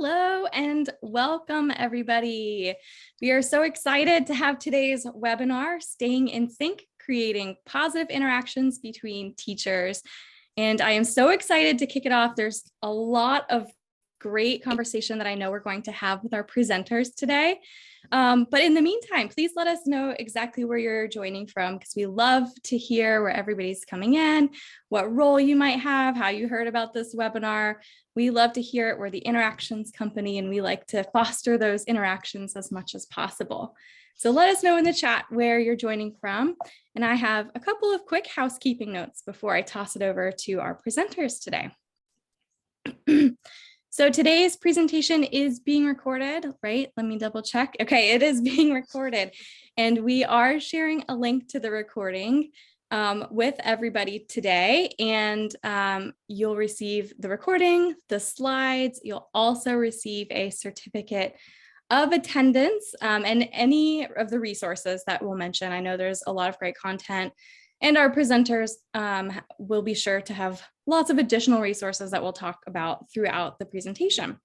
Hello and welcome everybody. We are so excited to have today's webinar, Staying in Sync, Creating Positive Interactions Between Teachers. And I am so excited to kick it off. There's a lot of great conversation that I know we're going to have with our presenters today. But in the meantime, please let us know exactly where you're joining from, because we love to hear where everybody's coming in, what role you might have, how you heard about this webinar. We love to hear it. We're the interactions company, and we like to foster those interactions as much as possible. So let us know in the chat where you're joining from. And I have a couple of quick housekeeping notes before I toss it over to our presenters today. So today's presentation is being recorded, right? Let me double check. Okay, it is being recorded. And we are sharing a link to the recording with everybody today. And you'll receive the recording, the slides. You'll also receive a certificate of attendance and any of the resources that we'll mention. I know there's a lot of great content. And our presenters will be sure to have lots of additional resources that we'll talk about throughout the presentation.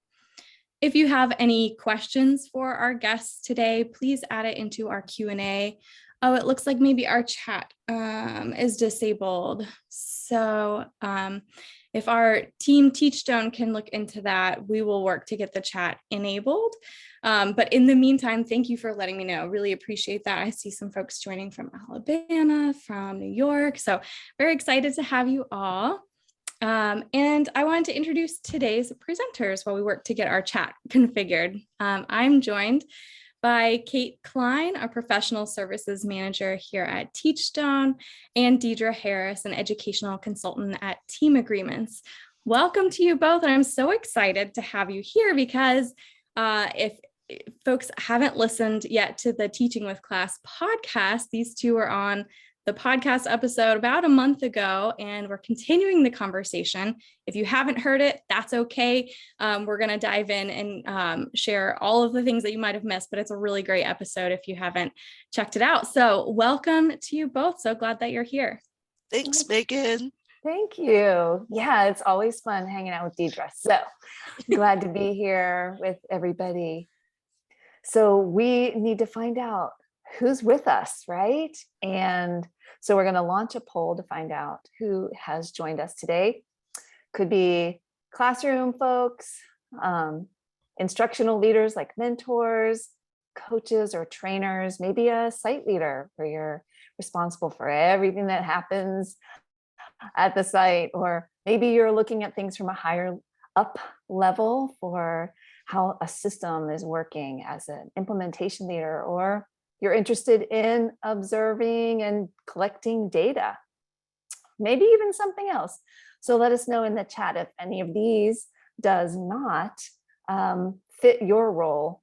If you have any questions for our guests today, please add it into our Q&A. Oh, it looks like maybe our chat is disabled. So if our team Teachstone can look into that, we will work to get the chat enabled. But in the meantime, thank you for letting me know. Really appreciate that. I see some folks joining from Alabama, from New York. So very excited to have you all. And I wanted to introduce today's presenters while we work to get our chat configured. I'm joined by Kate Klein, our professional services manager here at Teachstone, and Deidre Harris, an educational consultant at Team Agreements. Welcome to you both. And I'm so excited to have you here because if folks haven't listened yet to the Teaching with Class podcast, these two are on the podcast episode about a month ago, and we're continuing the conversation. If you haven't heard it, that's okay. We're going to dive in and share all of the things that you might have missed, but it's a really great episode if you haven't checked it out. So welcome to you both. So glad that you're here. Thanks, Megan. Thank you. Yeah, it's always fun hanging out with Deidre. So glad to be here with everybody. So we need to find out who's with us, right? And so we're going to launch a poll to find out who has joined us today. Could be classroom folks, instructional leaders like mentors, coaches or trainers, maybe a site leader where you're responsible for everything that happens at the site, or maybe you're looking at things from a higher up level for how a system is working as an implementation leader, or you're interested in observing and collecting data, maybe even something else. So let us know in the chat if any of these does not fit your role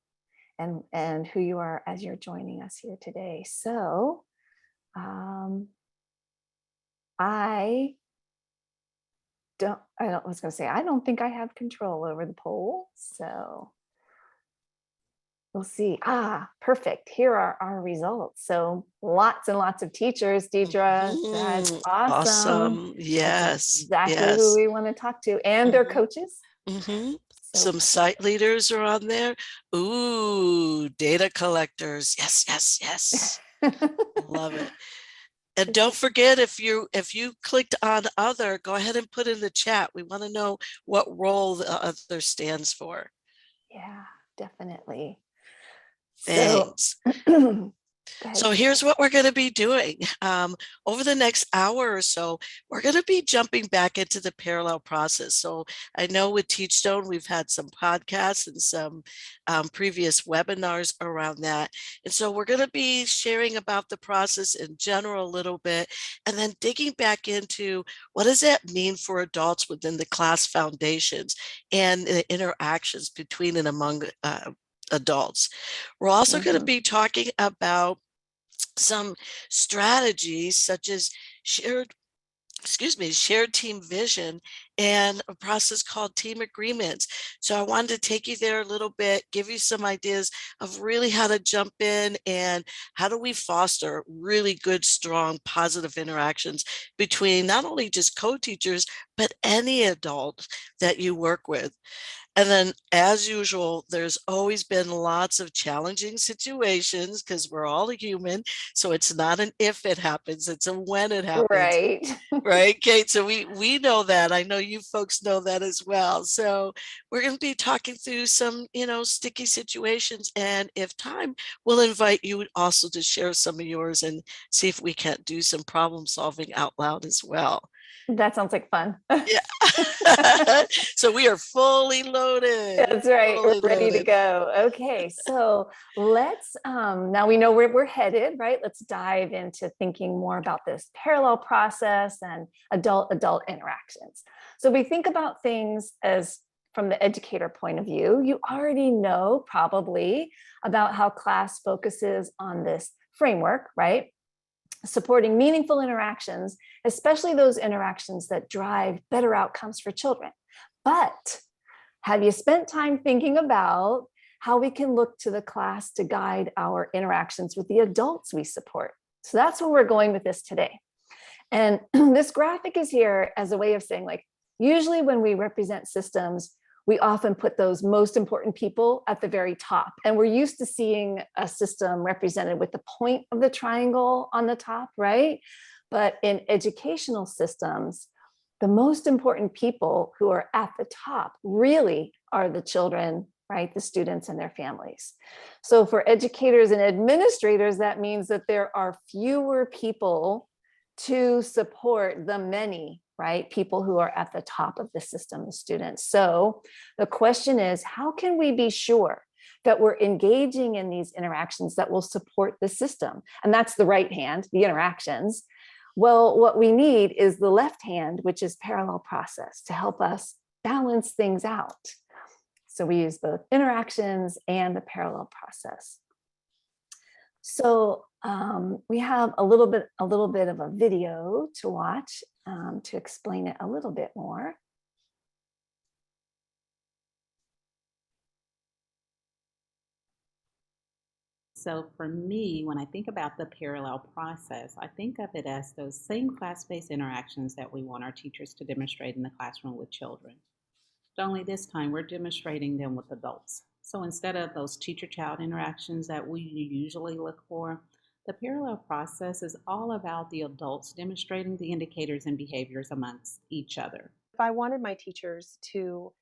and who you are as you're joining us here today. So I don't think I have control over the poll, so we'll see. Perfect. Here are our results. So lots and lots of teachers, Deidre. That's awesome. Yes. That's exactly yes. who we want to talk to, and their coaches. So So some site leaders are on there. Ooh, data collectors. Yes. Love it. And don't forget, if you clicked on other, go ahead and put in the chat. We want to know what role the other stands for. Yeah, definitely. Thanks. So here's what we're going to be doing. Over the next hour or so, we're going to be jumping back into the parallel process. So I know with Teachstone, we've had some podcasts and some previous webinars around that. And so we're going to be sharing about the process in general a little bit, and then digging back into what does that mean for adults within the class foundations and the interactions between and among adults. We're also going to be talking about some strategies such as shared team vision and a process called team agreements. So I wanted to take you there a little bit, give you some ideas of really how to jump in and how do we foster really good, strong, positive interactions between not only just co-teachers, but any adult that you work with. And then, as usual, there's always been lots of challenging situations because we're all human. So it's not an if it happens, it's a when it happens. Right. Right, Kate? So we know that. I know you folks know that as well. So we're going to be talking through some, sticky situations. And if time, we'll invite you also to share some of yours and see if we can't do some problem solving out loud as well. That sounds like fun. Yeah. So we are fully loaded. That's right. We're Fully ready to loaded. go. Okay. So let's, now we know where we're headed, right? Let's dive into thinking more about this parallel process and adult interactions. So we think about things as from the educator point of view. You already know probably about how class focuses on this framework, right? Supporting meaningful interactions, especially those interactions that drive better outcomes for children. But have you spent time thinking about how we can look to the class to guide our interactions with the adults we support? So that's where we're going with this today. And this graphic is here as a way of saying, like, usually when we represent systems, we often put those most important people at the very top. And we're used to seeing a system represented with the point of the triangle on the top, right? But in educational systems, the most important people who are at the top really are the children, right? The students and their families. So for educators and administrators, that means that there are fewer people to support the many, right? People who are at the top of the system, the students. So the question is, how can we be sure that we're engaging in these interactions that will support the system? And that's the right hand, the interactions. Well, what we need is the left hand, which is parallel process, to help us balance things out. So we use both interactions and the parallel process. So we have a little bit of a video to watch to explain it a little bit more. So for me, when I think about the parallel process, I think of it as those same class-based interactions that we want our teachers to demonstrate in the classroom with children. But only this time we're demonstrating them with adults. So instead of those teacher-child interactions that we usually look for, the parallel process is all about the adults demonstrating the indicators and behaviors amongst each other. If I wanted my teachers to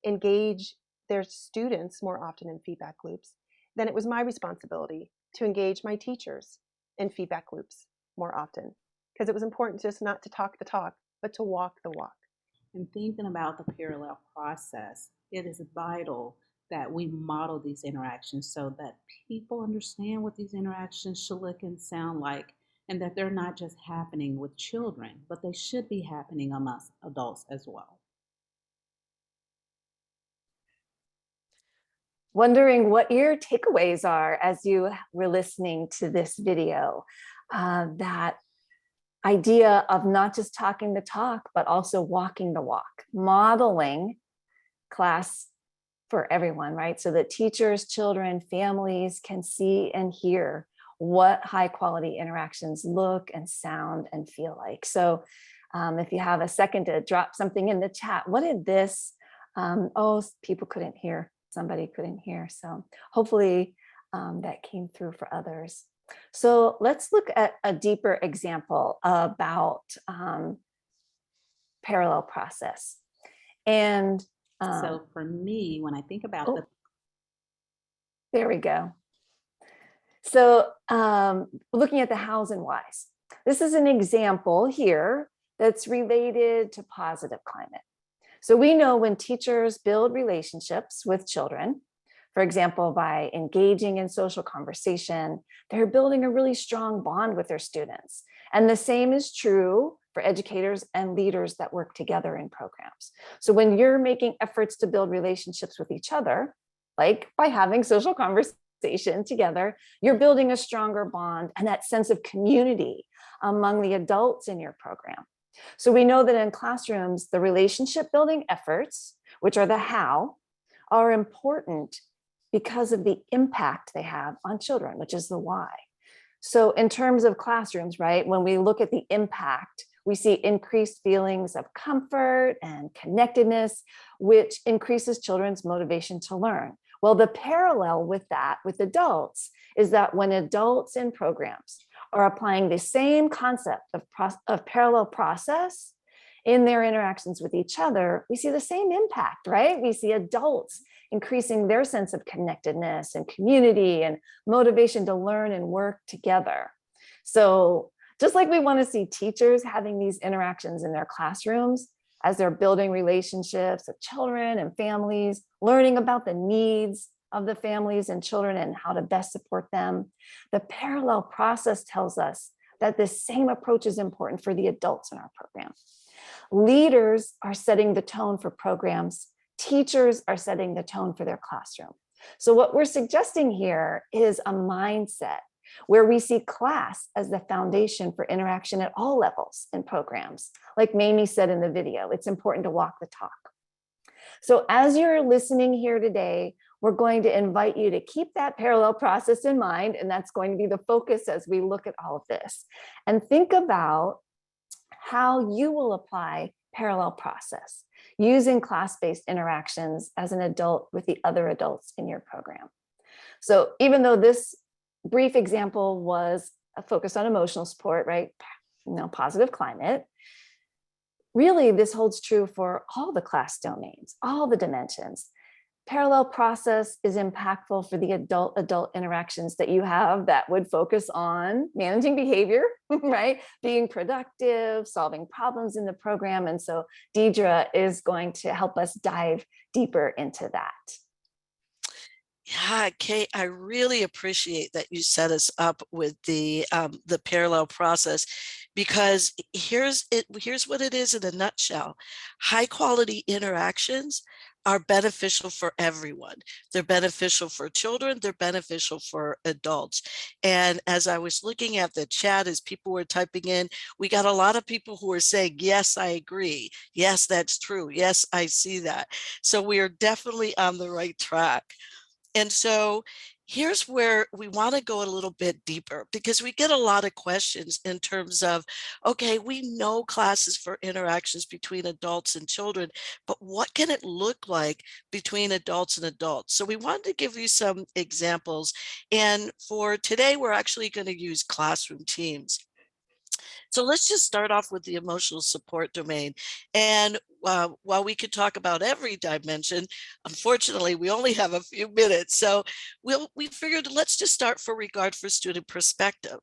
engage their students more often in feedback loops, then it was my responsibility to engage my teachers in feedback loops more often, because it was important just not to talk the talk, but to walk the walk. And thinking about the parallel process, it is vital that we model these interactions so that people understand what these interactions should look and sound like, and that they're not just happening with children, but they should be happening amongst adults as well. Wondering what your takeaways are as you were listening to this video. That idea of not just talking the talk, but also walking the walk, modeling class for everyone, right? So that teachers, children, families can see and hear what high quality interactions look and sound and feel like. So if you have a second to drop something in the chat, what did this, people couldn't hear. Somebody couldn't hear. So hopefully that came through for others. So let's look at a deeper example about parallel process. And so for me, when I think about there we go. So looking at the hows and whys, this is an example here that's related to positive climate. So we know when teachers build relationships with children, for example, by engaging in social conversation, they're building a really strong bond with their students. And the same is true for educators and leaders that work together in programs. So when you're making efforts to build relationships with each other, like by having social conversation together, you're building a stronger bond and that sense of community among the adults in your program. So we know that in classrooms, the relationship building efforts, which are the how, are important because of the impact they have on children, which is the why. So in terms of classrooms, right, when we look at the impact, We see increased feelings of comfort and connectedness, which increases children's motivation to learn. Well, the parallel with that with adults is that when adults in programs are applying the same concept of parallel process in their interactions with each other, we see the same impact, right? We see adults increasing their sense of connectedness and community and motivation to learn and work together. So just like we want to see teachers having these interactions in their classrooms as they're building relationships with children and families, learning about the needs of the families and children and how to best support them, the parallel process tells us that the same approach is important for the adults in our program. Leaders are setting the tone for programs. Teachers are setting the tone for their classroom. So what we're suggesting here is a mindset where we see class as the foundation for interaction at all levels in programs. Like Mamie said in the video, it's important to walk the talk. So as you're listening here today, we're going to invite you to keep that parallel process in mind, and that's going to be the focus as we look at all of this. And think about how you will apply parallel process using class-based interactions as an adult with the other adults in your program. So even though this brief example was a focus on emotional support, right? Positive climate. Really, this holds true for all the class domains, all the dimensions. Parallel process is impactful for the adult interactions that you have that would focus on managing behavior, right? Being productive, solving problems in the program. And so Deidre is going to help us dive deeper into that. Yeah, Kate, I really appreciate that you set us up with the parallel process, because here's what it is in a nutshell. High quality interactions are beneficial for everyone. They're beneficial for children, they're beneficial for adults. And as I was looking at the chat, as people were typing in, we got a lot of people who are saying, yes, I agree. Yes, that's true. Yes, I see that. So we are definitely on the right track. And so here's where we want to go a little bit deeper, because we get a lot of questions in terms of, okay, we know classes for interactions between adults and children, but what can it look like between adults and adults? So we wanted to give you some examples. And for today, we're actually going to use classroom teams. So let's just start off with the emotional support domain. And while we could talk about every dimension, unfortunately, we only have a few minutes. So we figured let's just start for regard for student perspective,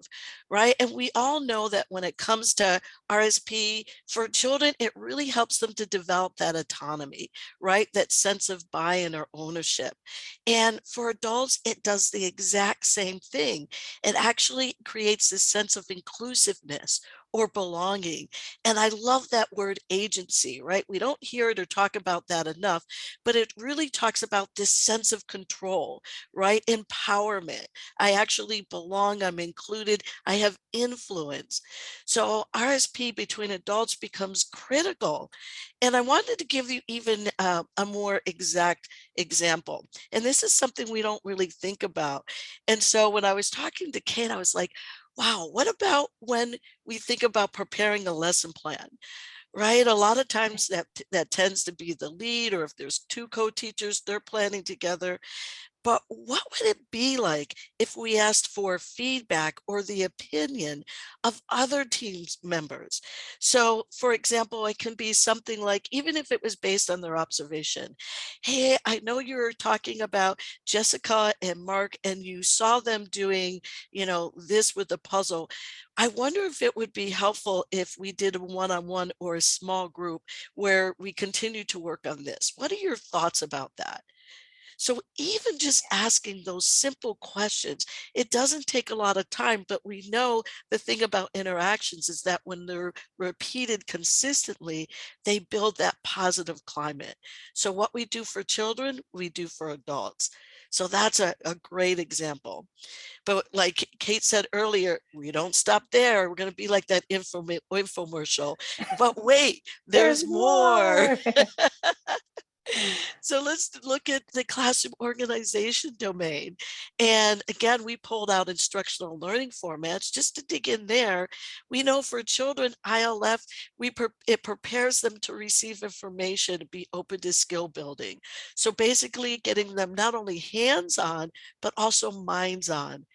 right? And we all know that when it comes to RSP, for children, it really helps them to develop that autonomy, right? That sense of buy-in or ownership. And for adults, it does the exact same thing. It actually creates this sense of inclusiveness or belonging. And I love that word agency, right? We don't hear it or talk about that enough, but it really talks about this sense of control, right? Empowerment. I actually belong, I'm included, I have influence. So RSP between adults becomes critical. And I wanted to give you even a more exact example. And this is something we don't really think about. And so when I was talking to Kate, I was like, wow, what about when we think about preparing a lesson plan, right? A lot of times that tends to be the lead, or if there's two co-teachers, they're planning together. But what would it be like if we asked for feedback or the opinion of other team members? So, for example, it can be something like, even if it was based on their observation, hey, I know you're talking about Jessica and Mark, and you saw them doing, this with the puzzle. I wonder if it would be helpful if we did a one-on-one or a small group where we continue to work on this. What are your thoughts about that? So even just asking those simple questions, it doesn't take a lot of time, but we know the thing about interactions is that when they're repeated consistently, they build that positive climate. So what we do for children, we do for adults. So that's a great example. But like Kate said earlier, we don't stop there. We're going to be like that infomercial. But wait, there's more. So let's look at the classroom organization domain. And again, we pulled out instructional learning formats just to dig in there. We know for children, ILF, it prepares them to receive information and be open to skill building. So basically getting them not only hands-on, but also minds-on.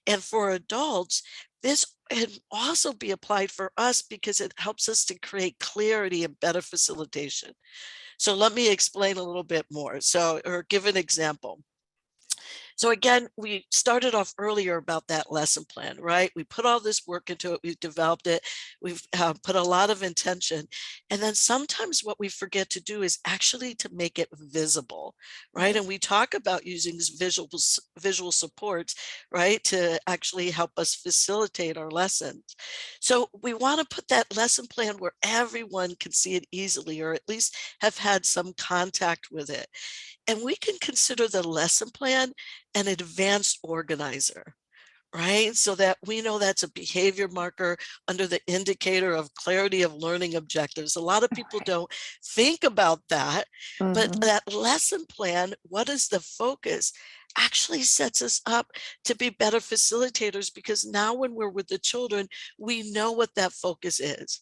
And for adults, this can also be applied for us because it helps us to create clarity and better facilitation. So let me explain a little bit more. So, or give an example. So again, we started off earlier about that lesson plan, right? We put all this work into it. We've developed it. We've put a lot of intention. And then sometimes what we forget to do is actually to make it visible, right? And we talk about using visual supports, right? To actually help us facilitate our lessons. So we want to put that lesson plan where everyone can see it easily, or at least have had some contact with it. And we can consider the lesson plan an advanced organizer, right? So that we know that's a behavior marker under the indicator of clarity of learning objectives. A lot of people don't think about that, but that lesson plan, what is the focus, actually sets us up to be better facilitators, because now when we're with the children, we know what that focus is,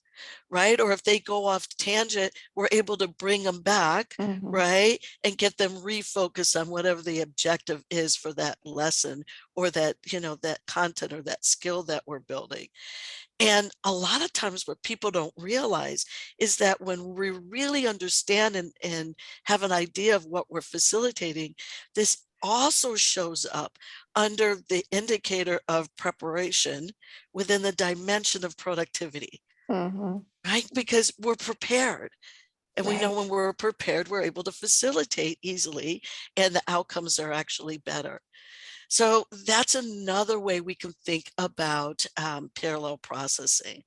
right? Or if they go off tangent, we're able to bring them back, right? And get them refocused on whatever the objective is for that lesson, or that, you know, that content or that skill that we're building. And a lot of times what people don't realize is that when we really understand and have an idea of what we're facilitating, this also shows up under the indicator of preparation within the dimension of productivity, right? Because we're prepared. And we know when we're prepared, we're able to facilitate easily, and the outcomes are actually better. So that's another way we can think about parallel processing.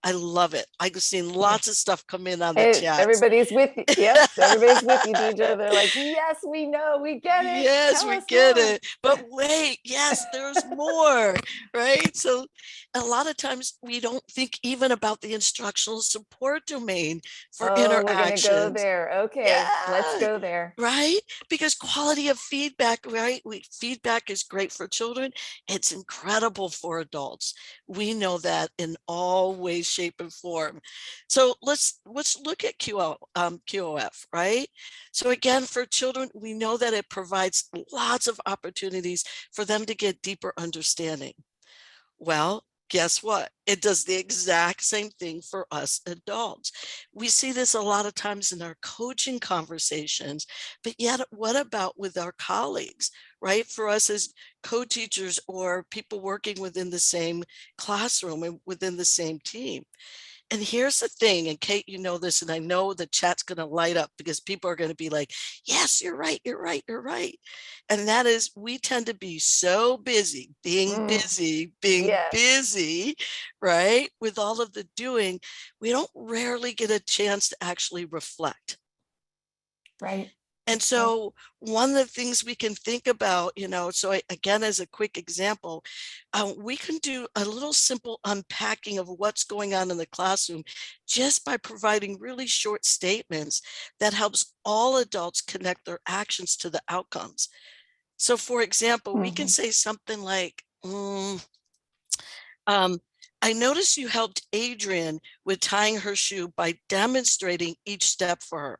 I love it. I've seen lots of stuff come in on the chat. Everybody's with you. Yep, everybody's with you, Deidre. They're like, yes, we know, we get it. Yes, Tell we us get more. it. But wait, yes, there's more, right? So a lot of times we don't think even about the instructional support domain for Oh, we're going to go interactions. there. Okay, let's Yeah. go there. Right? Because quality of feedback, right? Feedback is great for children. It's incredible for adults. We know that in all ways, shape, and form. So let's look at QOF, right? So again, for children, we know that it provides lots of opportunities for them to get deeper understanding. Well, guess what? It does the exact same thing for us adults. We see this a lot of times in our coaching conversations, but yet what about with our colleagues, right? For us as co-teachers or people working within the same classroom and within the same team. And here's the thing, and Kate, you know this, and I know the chat's going to light up because people are going to be like, yes, you're right, you're right, you're right. And that is, we tend to be so busy, being busy, right? With all of the doing, we don't rarely get a chance to actually reflect. Right. And so one of the things we can think about, you know, so again, as a quick example, we can do a little simple unpacking of what's going on in the classroom just by providing really short statements that helps all adults connect their actions to the outcomes. So for example, we can say something like, I noticed you helped Adrian with tying her shoe by demonstrating each step for her.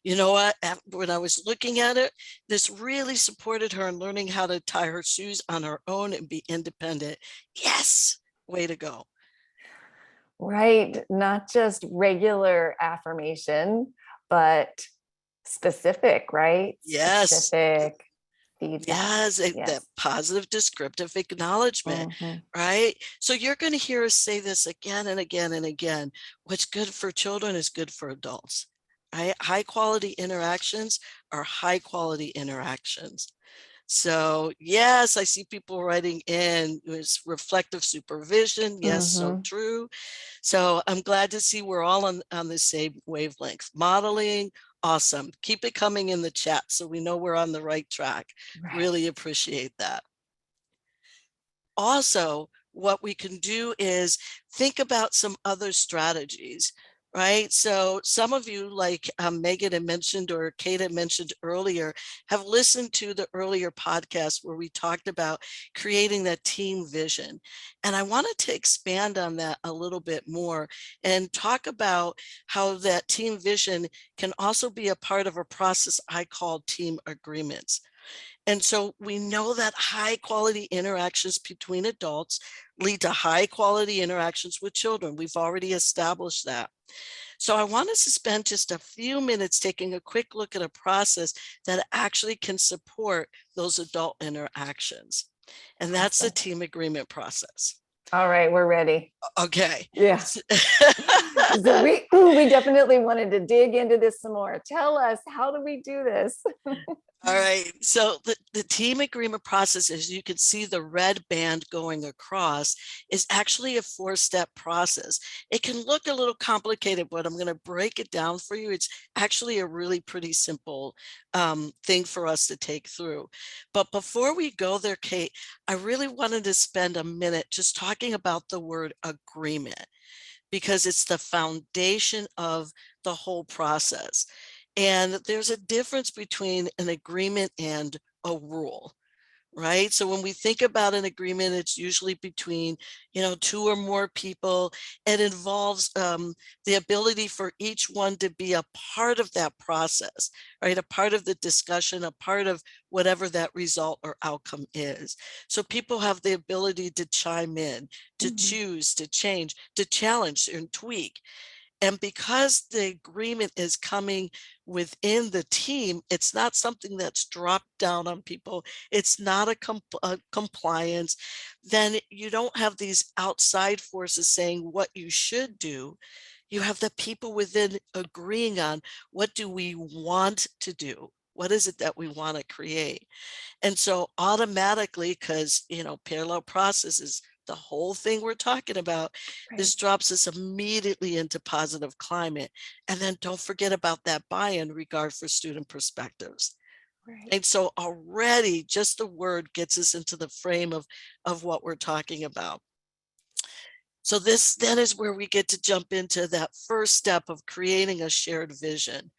You know what? When I was looking at it, this really supported her in learning how to tie her shoes on her own and be independent. Yes, way to go. Right. Not just regular affirmation, but specific, right? Yes. Specific feedback. Yes, that positive descriptive acknowledgement, right? So you're going to hear us say this again and again and again. What's good for children is good for adults. Right? High quality interactions are high quality interactions. So yes, I see people writing in, it's reflective supervision. Yes, so true. So I'm glad to see we're all on the same wavelength. Modeling, awesome. Keep it coming in the chat so we know we're on the right track. Really appreciate that. Also, what we can do is think about some other strategies, right? So some of you, like Megan had mentioned or Kate had mentioned earlier, have listened to the earlier podcast where we talked about creating that team vision. And I wanted to expand on that a little bit more and talk about how that team vision can also be a part of a process I call team agreements. And so we know that high quality interactions between adults lead to high quality interactions with children. We've already established that. So I want us to spend just a few minutes taking a quick look at a process that actually can support those adult interactions. And that's the Awesome. team agreement process. All right, we're ready. Okay. Yeah. So we definitely wanted to dig into this some more. Tell us, how do we do this? All right. So the team agreement process, as you can see the red band going across, is actually a 4-step process. It can look a little complicated, but I'm going to break it down for you. It's actually a really pretty simple thing for us to take through. But before we go there, Kate, I really wanted to spend a minute just talking about the word agreement, because it's the foundation of the whole process. And there's a difference between an agreement and a rule, right? So when we think about an agreement, it's usually between, 2 or more people. It involves the ability for each one to be a part of that process, right? A part of the discussion, a part of whatever that result or outcome is. So people have the ability to chime in, to choose, to change, to challenge and tweak. And because the agreement is coming within the team, it's not something that's dropped down on people. It's not a compliance. Then you don't have these outside forces saying what you should do. You have the people within agreeing on, what do we want to do? What is it that we want to create? And so automatically, because, parallel process is the whole thing we're talking about, Right. this drops us immediately into positive climate. And then don't forget about that buy-in, regard for student perspectives. Right. And so already just the word gets us into the frame of what we're talking about. So this then is where we get to jump into that first step of creating a shared vision.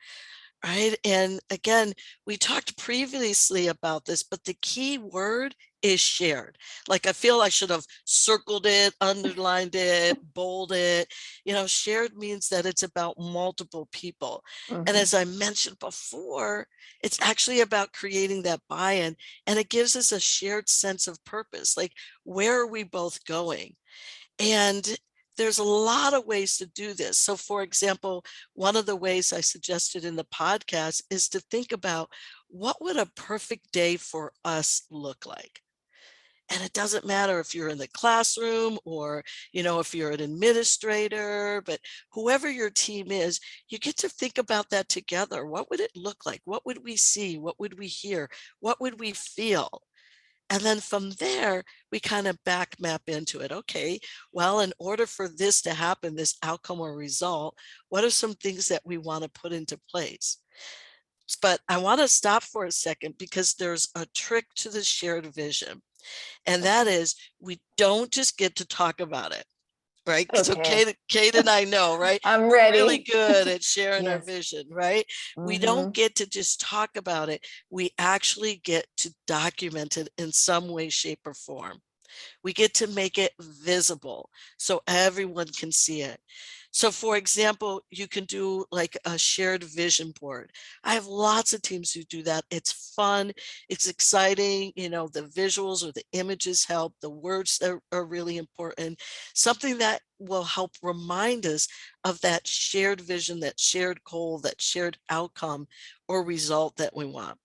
Right. And again, we talked previously about this, but the key word is shared. Like, I feel I should have circled it, underlined it, bolded it. Shared means that it's about multiple people. And as I mentioned before, it's actually about creating that buy-in, and it gives us a shared sense of purpose. Like, where are we both going? And there's a lot of ways to do this. So for example, one of the ways I suggested in the podcast is to think about, what would a perfect day for us look like? And it doesn't matter if you're in the classroom or, if you're an administrator, but whoever your team is, you get to think about that together. What would it look like? What would we see? What would we hear? What would we feel? And then from there, we kind of back map into it. Okay, well, in order for this to happen, this outcome or result, what are some things that we want to put into place? But I want to stop for a second, because there's a trick to the shared vision. And that is, we don't just get to talk about it. Right. So Okay. Kate and I know, right? I'm We're ready. really good at sharing our Yes. vision, right? We don't get to just talk about it. We actually get to document it in some way, shape, or form. We get to make it visible so everyone can see it. So for example, you can do like a shared vision board. I have lots of teams who do that. It's fun. It's exciting. The visuals or the images help. The words are really important. Something that will help remind us of that shared vision, that shared goal, that shared outcome or result that we want.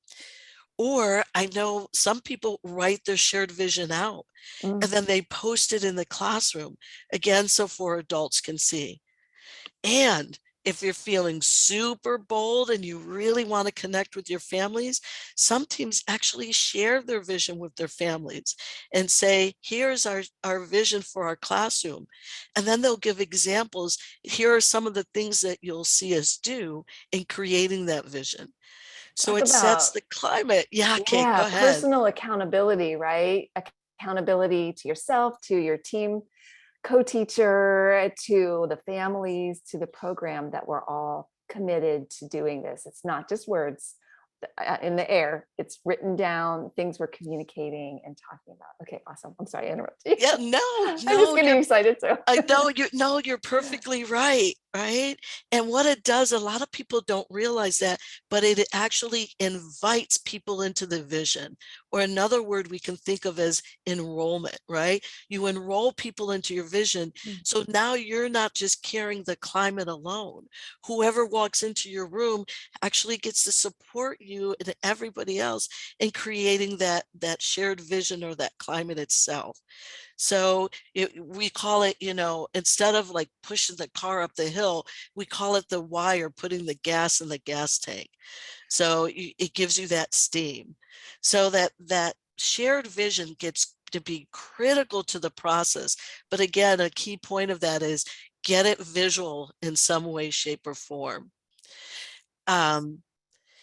Or I know some people write their shared vision out and then they post it in the classroom, again, so for adults can see. And if you're feeling super bold and you really want to connect with your families, some teams actually share their vision with their families and say, here's our vision for our classroom. And then they'll give examples. Here are some of the things that you'll see us do in creating that vision. So Talk it sets about, the climate. Yeah, Kate, go ahead. personal accountability, right? Accountability to yourself, to your team co-teacher, to the families, to the program, that we're all committed to doing this. It's not just words in the air, it's written down, things we're communicating and talking about. Okay, awesome. I'm sorry I interrupted you. Yeah, no, I'm just no, getting excited too. I know you're perfectly right, right? And what it does, a lot of people don't realize that, but it actually invites people into the vision, or another word we can think of as enrollment, right? You enroll people into your vision. So now you're not just carrying the climate alone. Whoever walks into your room actually gets to support you and everybody else in creating that shared vision or that climate itself. So we call it, instead of like pushing the car up the hill, we call it the why, or putting the gas in the gas tank. So it gives you that steam. So that shared vision gets to be critical to the process. But again, a key point of that is get it visual in some way, shape, or form.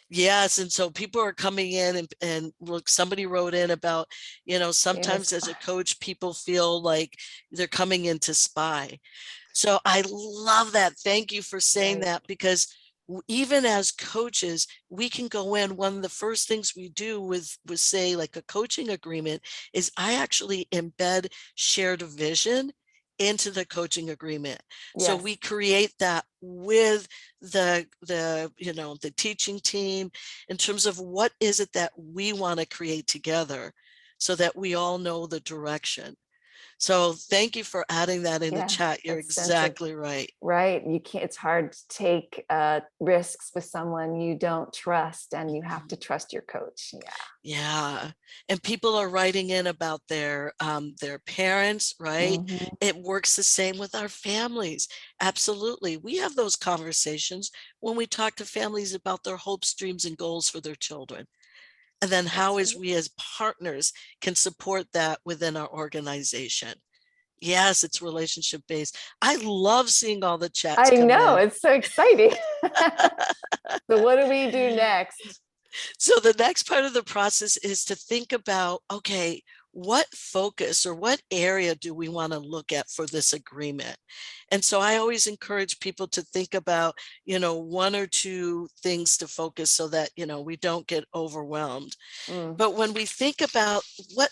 Yes, and so people are coming in and look, somebody wrote in about, sometimes as a coach, people feel like they're coming in to spy. So I love that. Thank you for saying that, because even as coaches, we can go in. One of the first things we do with say like a coaching agreement is I actually embed shared vision into the coaching agreement. So we create that with the teaching team in terms of what is it that we want to create together, so that we all know the direction. So thank you for adding that in the chat. You're exactly right. Right. You can't, it's hard to take risks with someone you don't trust, and you have to trust your coach. Yeah. And people are writing in about their parents, right? It works the same with our families. Absolutely. We have those conversations when we talk to families about their hopes, dreams, and goals for their children. And then how is we as partners can support that within our organization. Yes, it's relationship based. I love seeing all the chats. I know, it's so exciting. So what do we do next? So the next part of the process is to think about, okay, what focus or what area do we want to look at for this agreement? And so I always encourage people to think about, one or two things to focus, so that, we don't get overwhelmed. But when we think about what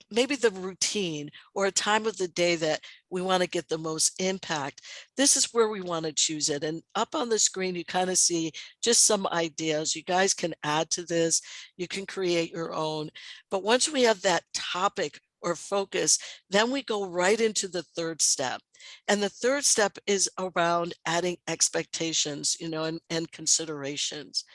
maybe the routine or a time of the day that we want to get the most impact, this is where we want to choose it. And up on the screen, you kind of see just some ideas. You guys can add to this. You can create your own. But once we have that topic or focus, then we go right into the third step. And the third step is around adding expectations, and considerations.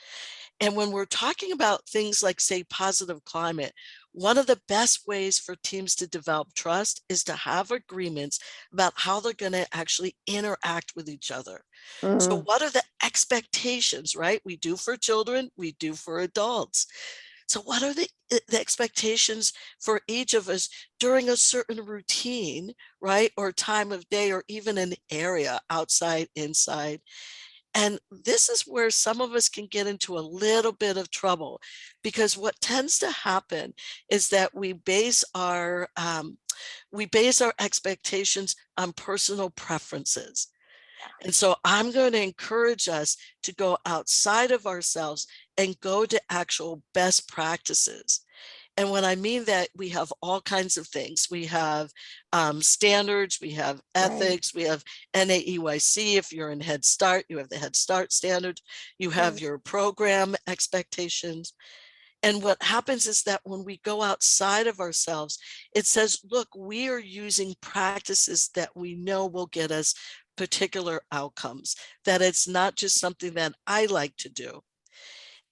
And when we're talking about things like, say, positive climate, one of the best ways for teams to develop trust is to have agreements about how they're going to actually interact with each other. So what are the expectations, right? We do for children, we do for adults. So what are the expectations for each of us during a certain routine, right? Or time of day, or even an area, outside, inside. And this is where some of us can get into a little bit of trouble, because what tends to happen is that we base our expectations on personal preferences. And so I'm going to encourage us to go outside of ourselves and go to actual best practices. And when I mean that, we have all kinds of things. We have standards, we have ethics, we have NAEYC. If you're in Head Start, you have the Head Start standards, you have your program expectations. And what happens is that when we go outside of ourselves, it says, look, we are using practices that we know will get us particular outcomes, that it's not just something that I like to do.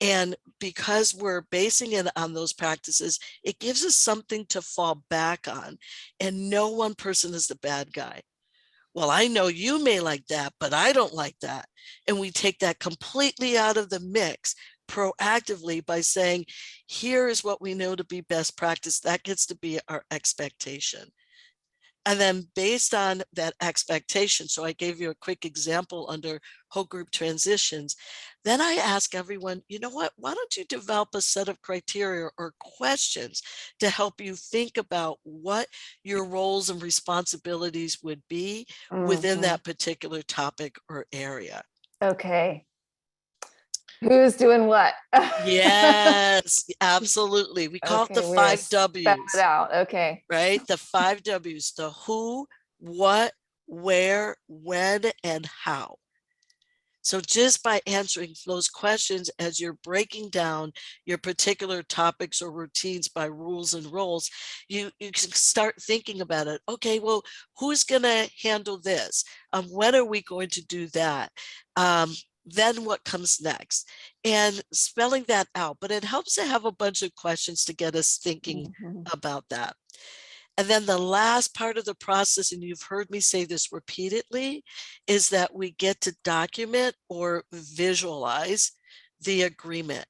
And because we're basing it on those practices, it gives us something to fall back on. And no one person is the bad guy. Well, I know you may like that, but I don't like that. And we take that completely out of the mix proactively by saying, here is what we know to be best practice. That gets to be our expectation. And then based on that expectation, so I gave you a quick example under whole group transitions, Then I ask everyone, you know what, why don't you develop a set of criteria or questions to help you think about what your roles and responsibilities would be within Mhm. that particular topic or area. Okay. Who's doing what? Yes, absolutely. We call it the Okay, we're gonna 5 spout it W's, out. Okay. right? The 5 W's, the who, what, where, when, and how. So just by answering those questions as you're breaking down your particular topics or routines by rules and roles, you can start thinking about it. Okay, well, who's going to handle this? When are we going to do that? Then what comes next? And spelling that out. But it helps to have a bunch of questions to get us thinking Mhm. about that. And then the last part of the process, and you've heard me say this repeatedly, is that we get to document or visualize the agreement.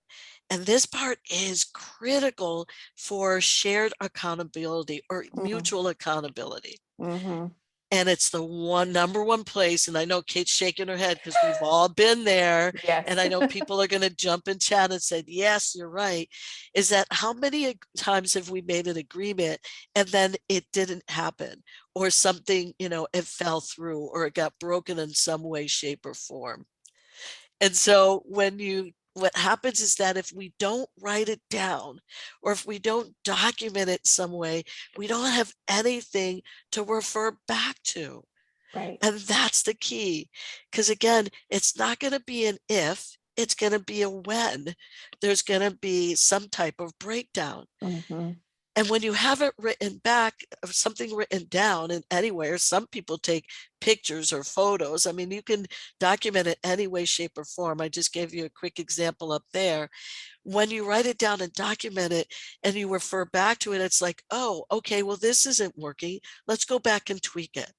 And this part is critical for shared accountability or mutual accountability. Mhm. And it's the number one place. And I know Kate's shaking her head because we've all been there. Yes. And I know people are going to jump in chat and said, yes, you're right. Is that how many times have we made an agreement and then it didn't happen, or something, it fell through, or it got broken in some way, shape, or form? And so what happens is that if we don't write it down, or if we don't document it some way, we don't have anything to refer back to. Right. And that's the key. Because again, it's not going to be an if, it's going to be a when. There's going to be some type of breakdown. Mhm. And when you have it written back, or something written down in anywhere, some people take pictures or photos. I mean, you can document it any way, shape, or form. I just gave you a quick example up there. When you write it down and document it and you refer back to it, it's like, oh, okay, well, this isn't working. Let's go back and tweak it.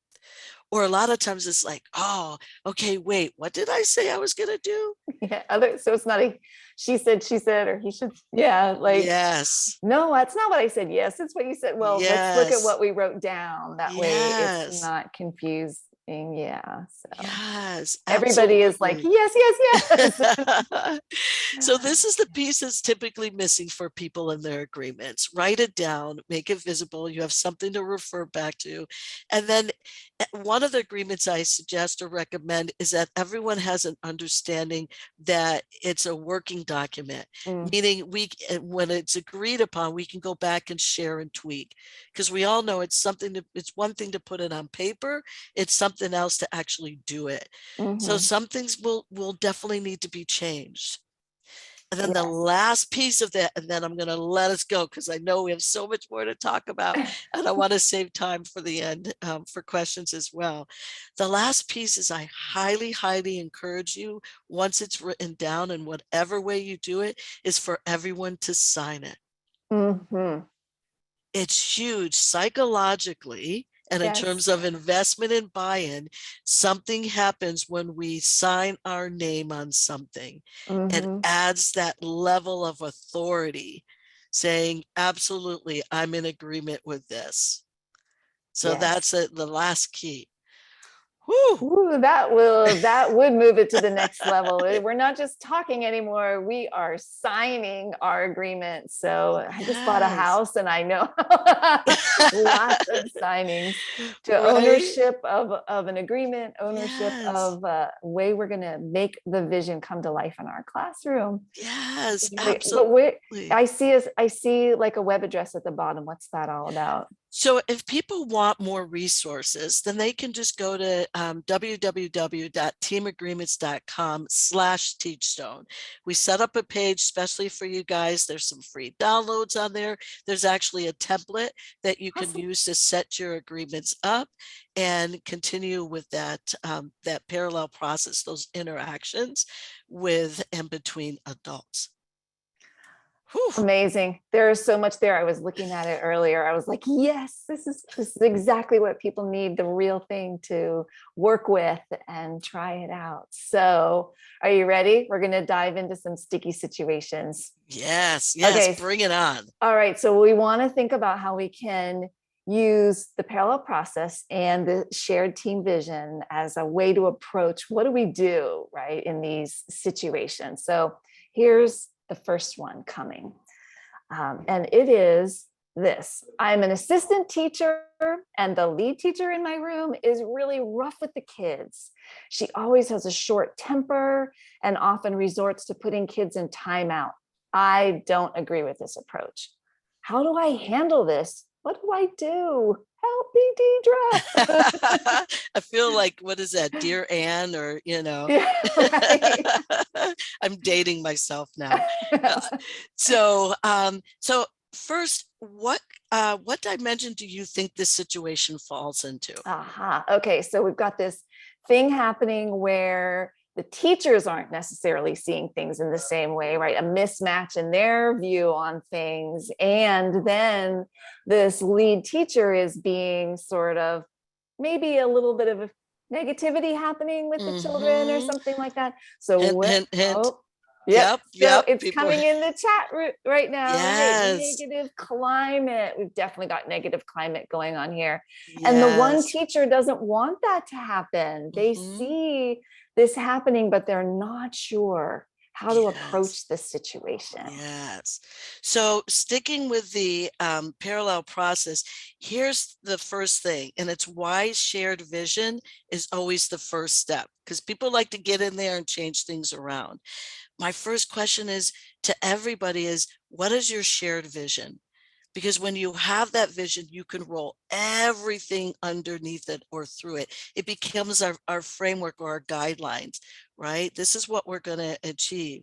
Or a lot of times it's like, oh, okay, wait, what did I say I was going to do? Yeah. So it's not a she said, or he should. Yeah. Like, Yes. no, that's not what I said. Yes, it's what you said. Well, let's look at Yes. what we wrote down. That way it's Yes. not confusing. Yeah. So Yes. everybody is like, Absolutely. yes, yes, yes. So this is the piece that's typically missing for people in their agreements. Write it down, make it visible. You have something to refer back to. And then one of the agreements I suggest or recommend is that everyone has an understanding that it's a working document, meaning when it's agreed upon, we can go back and share and tweak, because we all know it's one thing to put it on paper. It's something else to actually do it. So Mhm. some things will definitely need to be changed. And then the Yes. last piece of that, and then I'm going to let us go because I know we have so much more to talk about, and I want to save time for the end for questions as well. The last piece is I highly, highly encourage you, once it's written down in whatever way you do it, is for everyone to sign it. Mhm. It's huge psychologically. And in Yes. terms of investment and buy-in, something happens when we sign our name on something. It Mhm. adds that level of authority, saying, absolutely, I'm in agreement with this. So Yes. that's the last key. Whew. Ooh, that would move it to the next level. We're not just talking anymore. We are signing our agreement. So I just bought a Yes. house and I know lots of signings to Right? ownership of an agreement, ownership Yes. of a way we're going to make the vision come to life in our classroom. Yes, But absolutely. I see like a web address at the bottom. What's that all about? So if people want more resources, then they can just go to www.teamagreements.com/teachstone. We set up a page especially for you guys. There's some free downloads on there. There's actually a template that you can Awesome. use to set your agreements up and continue with that parallel process, those interactions with and between adults. Whew. Amazing. There is so much there. I was looking at it earlier. I was like, yes, this is exactly what people need, the real thing to work with and try it out. So are you ready? We're going to dive into some sticky situations. Yes, Okay. bring it on. All right. So we want to think about how we can use the parallel process and the shared team vision as a way to approach what do we do, right, in these situations. So here's the first one coming. And it is this: I'm an assistant teacher and the lead teacher in my room is really rough with the kids. She always has a short temper and often resorts to putting kids in timeout. I don't agree with this approach. How do I handle this? What do I do? Help me, Deidre. I feel like, what is that, Dear Anne, or, Yeah, right. I'm dating myself now. So first, what dimension do you think this situation falls into? Okay, so we've got this thing happening where the teachers aren't necessarily seeing things in the same way, right? A mismatch in their view on things. And then this lead teacher is being sort of maybe a little bit of negativity happening with the children or something like that. So hint. Oh, yep. So it's people... coming in the chat right now. Yes. Right? Negative climate. We've definitely got negative climate going on here. Yes. And the one teacher doesn't want that to happen. They see this happening, but they're not sure how to approach the situation. Yes. So sticking with the parallel process, here's the first thing, and it's why shared vision is always the first step, because people like to get in there and change things around. My first question is to everybody is, what is your shared vision? Because when you have that vision, you can roll everything underneath it or through it. It becomes our framework or our guidelines, right? This is what we're going to achieve.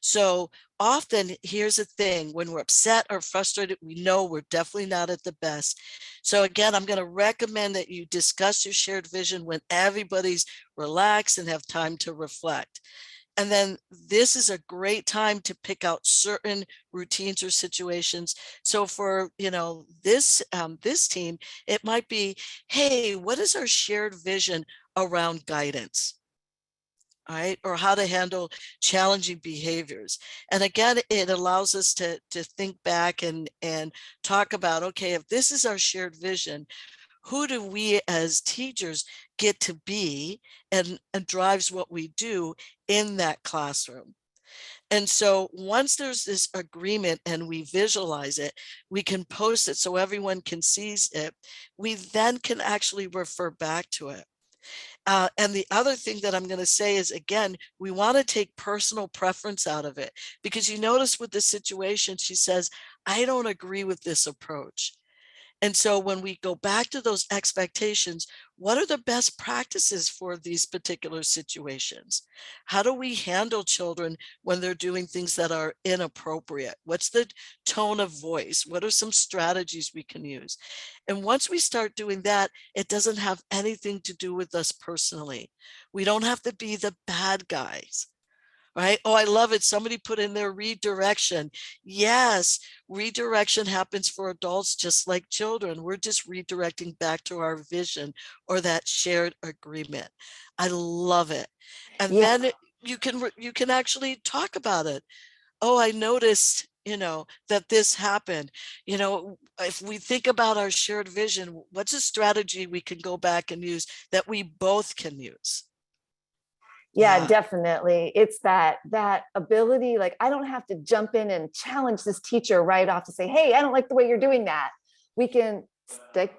So often, here's the thing, when we're upset or frustrated, we know we're definitely not at the best. So again, I'm going to recommend that you discuss your shared vision when everybody's relaxed and have time to reflect. And then this is a great time to pick out certain routines or situations. So for, this team, it might be, hey, what is our shared vision around guidance? All right, or how to handle challenging behaviors. And again, it allows us to think back and talk about, okay, if this is our shared vision, who do we as teachers get to be and drives what we do in that classroom? And so once there's this agreement and we visualize it, we can post it so everyone can see it. We then can actually refer back to it. And the other thing that I'm going to say is, again, we want to take personal preference out of it, because you notice with the situation, she says, I don't agree with this approach. And so when we go back to those expectations, what are the best practices for these particular situations? How do we handle children when they're doing things that are inappropriate? What's the tone of voice? What are some strategies we can use? And once we start doing that, it doesn't have anything to do with us personally. We don't have to be the bad guys. Right? Oh, I love it. Somebody put in their redirection. Yes, redirection happens for adults just like children. We're just redirecting back to our vision or that shared agreement. I love it. And then you can actually talk about it. Oh, I noticed, that this happened. If we think about our shared vision, what's a strategy we can go back and use that we both can use? Yeah, definitely. It's that ability, like, I don't have to jump in and challenge this teacher right off to say, hey, I don't like the way you're doing that. We can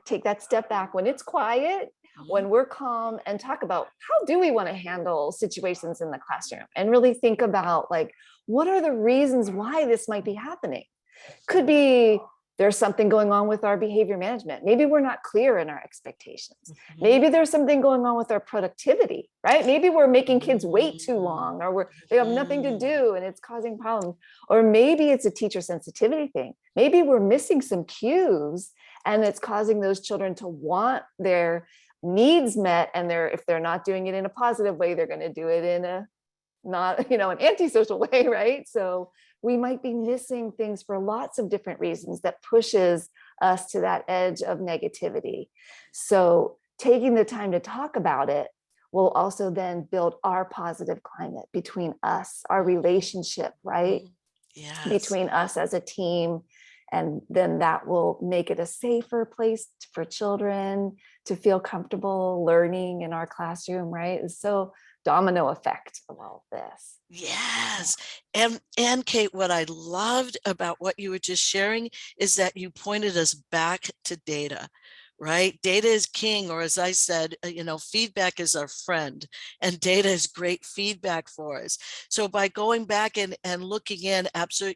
take that step back when it's quiet, when we're calm, and talk about how do we want to handle situations in the classroom, and really think about, like, what are the reasons why this might be happening? Could be there's something going on with our behavior management. Maybe we're not clear in our expectations. Maybe there's something going on with our productivity, right? Maybe we're making kids wait too long, or they have nothing to do and it's causing problems. Or maybe it's a teacher sensitivity thing. Maybe we're missing some cues and it's causing those children to want their needs met. And if they're not doing it in a positive way, they're going to do it in a not, an antisocial way, right? So we might be missing things for lots of different reasons that pushes us to that edge of negativity. So taking the time to talk about it will also then build our positive climate between us, our relationship, right? Yes. Between us as a team And then that will make it a safer place for children to feel comfortable learning in our classroom, right? It's so domino effect of all of this. Yes. And Kate, what I loved about what you were just sharing is that you pointed us back to data, right? Data is king, or as I said, feedback is our friend, and data is great feedback for us. So by going back and looking in after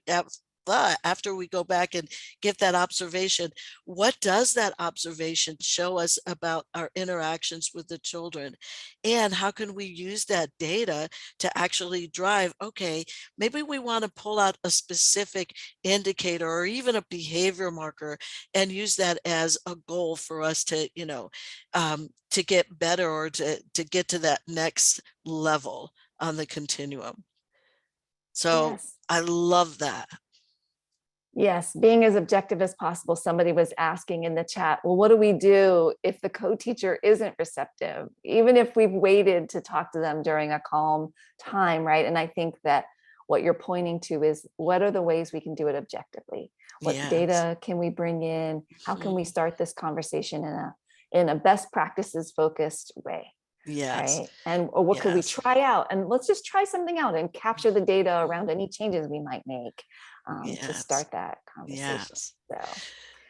we go back and get that observation, what does that observation show us about our interactions with the children? And how can we use that data to actually drive, okay, maybe we want to pull out a specific indicator or even a behavior marker and use that as a goal for us to get better, or to get to that next level on the continuum. So Yes. I love that. Yes, being as objective as possible. Somebody was asking in the chat, well, what do we do if the co-teacher isn't receptive, even if we've waited to talk to them during a calm time, right? And I think that what you're pointing to is, what are the ways we can do it objectively? What Yes. data can we bring in? How can we start this conversation in a best practices focused way? Yes. Right. And or what could we Yes. try out? And let's just try something out and capture the data around any changes we might make to Yes. start that conversation. Yes.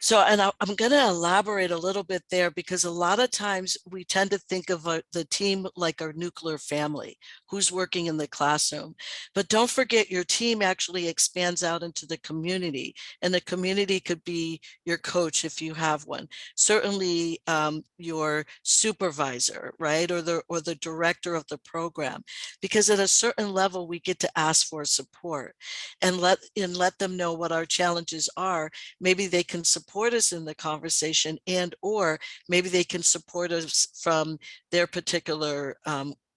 So And I'm going to elaborate a little bit there, because a lot of times we tend to think of the team like our nuclear family, who's working in the classroom. But don't forget, your team actually expands out into the community, and the community could be your coach if you have one. Certainly your supervisor, right, or the director of the program, because at a certain level we get to ask for support and let them know what our challenges are. Maybe they can support us in the conversation, and or maybe they can support us from their particular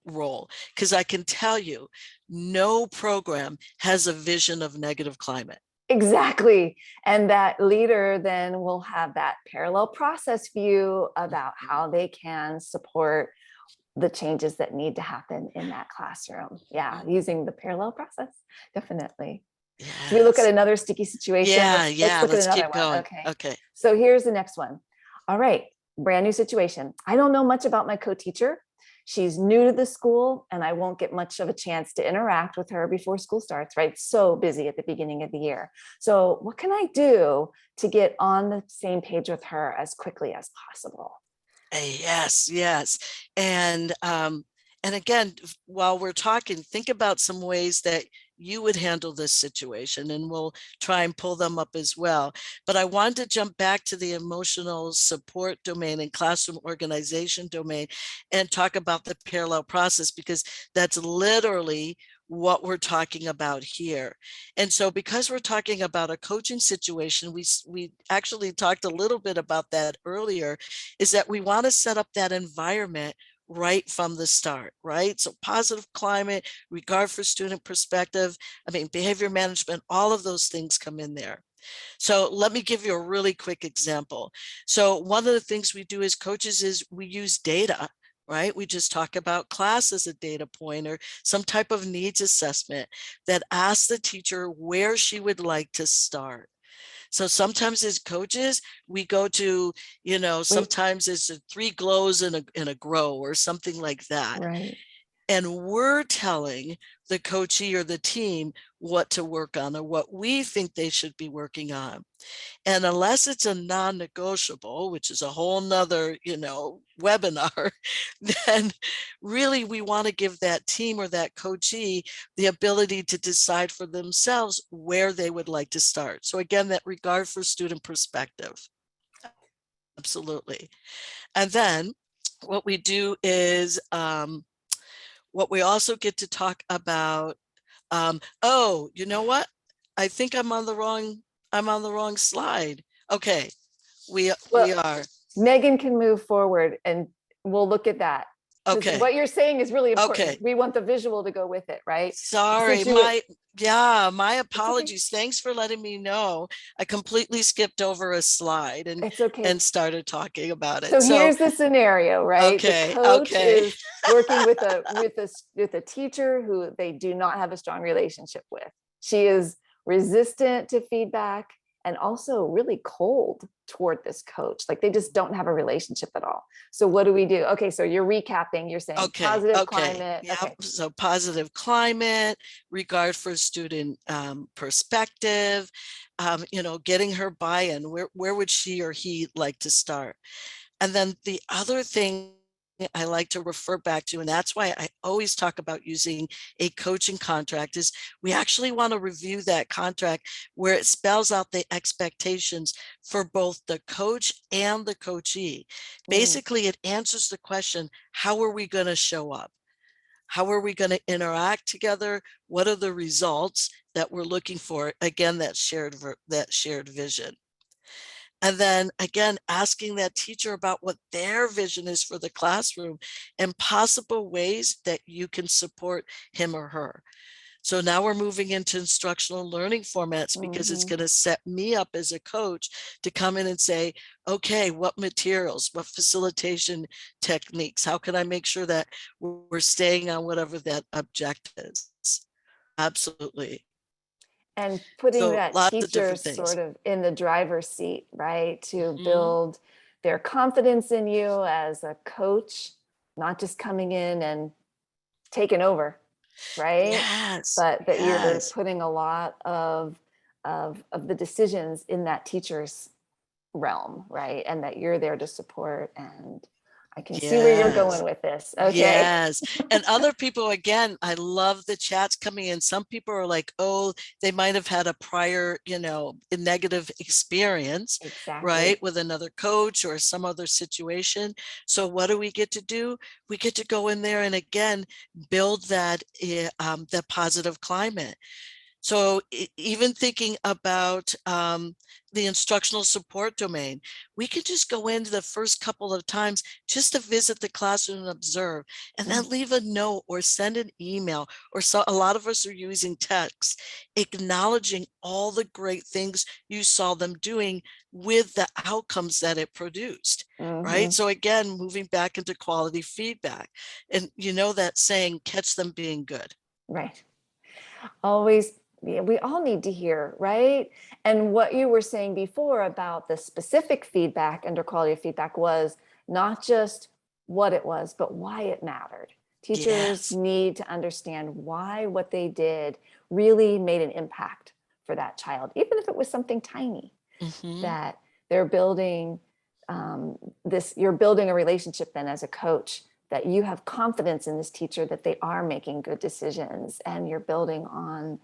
role. Because I can tell you, no program has a vision of negative climate. exactly. And that leader then will have that parallel process view about how they can support the changes that need to happen in that classroom. Yeah, using the parallel process, definitely. Yes. Should we look at another sticky situation? Let's look keep at another going. one. Okay. So here's the next one. All right, brand new situation. I don't know much about my co-teacher. She's new to the school, and I won't get much of a chance to interact with her before school starts, right? So busy at the beginning of the year. So what can I do to get on the same page with her as quickly as possible? Yes. And again, while we're talking, think about some ways that you would handle this situation, and we'll try and pull them up as well. But I wanted to jump back to the emotional support domain and classroom organization domain and talk about the parallel process, because that's literally what we're talking about here. And so because we're talking about a coaching situation, we actually talked a little bit about that earlier, is that we want to set up that environment right from the start, right? So positive climate, regard for student perspective, behavior management, all of those things come in there. So let me give you a really quick example. So one of the things we do as coaches is we use data, right? We just talk about class as a data point, or some type of needs assessment that asks the teacher where she would like to start. So sometimes as coaches, we go to, sometimes it's 3 glows in a grow or something like that. Right. And we're telling the coachee or the team what to work on, or what we think they should be working on. And unless it's a non-negotiable, which is a whole nother, webinar, then really we want to give that team or that coachee the ability to decide for themselves where they would like to start. So again, that regard for student perspective. Absolutely. And then what we do is, what we also get to talk about, oh, you know what? I think I'm on the wrong slide. Okay, we are. Megan can move forward and we'll look at that. Okay. What you're saying is really important. Okay. We want the visual to go with it, right? Sorry, my apologies. Okay. Thanks for letting me know. I completely skipped over a slide and it's okay. And started talking about it. So here's the scenario, right? Okay. The coach is working with a teacher who they do not have a strong relationship with. She is resistant to feedback and also really cold toward this coach. Like they just don't have a relationship at all. So what do we do? Okay, so you're recapping, you're saying positive climate. Yeah. Okay. So positive climate, regard for student perspective, getting her buy-in. Where would she or he like to start? And then the other thing I like to refer back to, and that's why I always talk about using a coaching contract, is we actually want to review that contract where it spells out the expectations for both the coach and the coachee. Basically, it answers the question, how are we going to show up? How are we going to interact together? What are the results that we're looking for? Again, that shared vision. And then again, asking that teacher about what their vision is for the classroom and possible ways that you can support him or her. So now we're moving into instructional learning formats because it's going to set me up as a coach to come in and say, okay, what materials, what facilitation techniques, how can I make sure that we're staying on whatever that objective is? Absolutely. And putting So that lots of teacher different things. sort of in the driver's seat, right? To build their confidence in you as a coach, not just coming in and taking over, right? Yes. But that you're yes. putting a lot of the decisions in that teacher's realm, right? And that you're there to support. And I can see where you're going with this. Okay. Yes. And other people, again, I love the chats coming in. Some people are like, oh, they might have had a prior, a negative experience, right, with another coach or some other situation. So what do we get to do? We get to go in there and again, build that positive climate. So even thinking about the instructional support domain, we could just go into the first couple of times just to visit the classroom and observe, and then leave a note or send an email, or so a lot of us are using text, acknowledging all the great things you saw them doing with the outcomes that it produced, right? So again, moving back into quality feedback, and that saying, catch them being good. Right. Always. Yeah, we all need to hear, right? And what you were saying before about the specific feedback under quality of feedback was not just what it was, but why it mattered. Teachers need to understand why what they did really made an impact for that child, even if it was something tiny, that they're building you're building a relationship then as a coach, that you have confidence in this teacher that they are making good decisions, and you're building on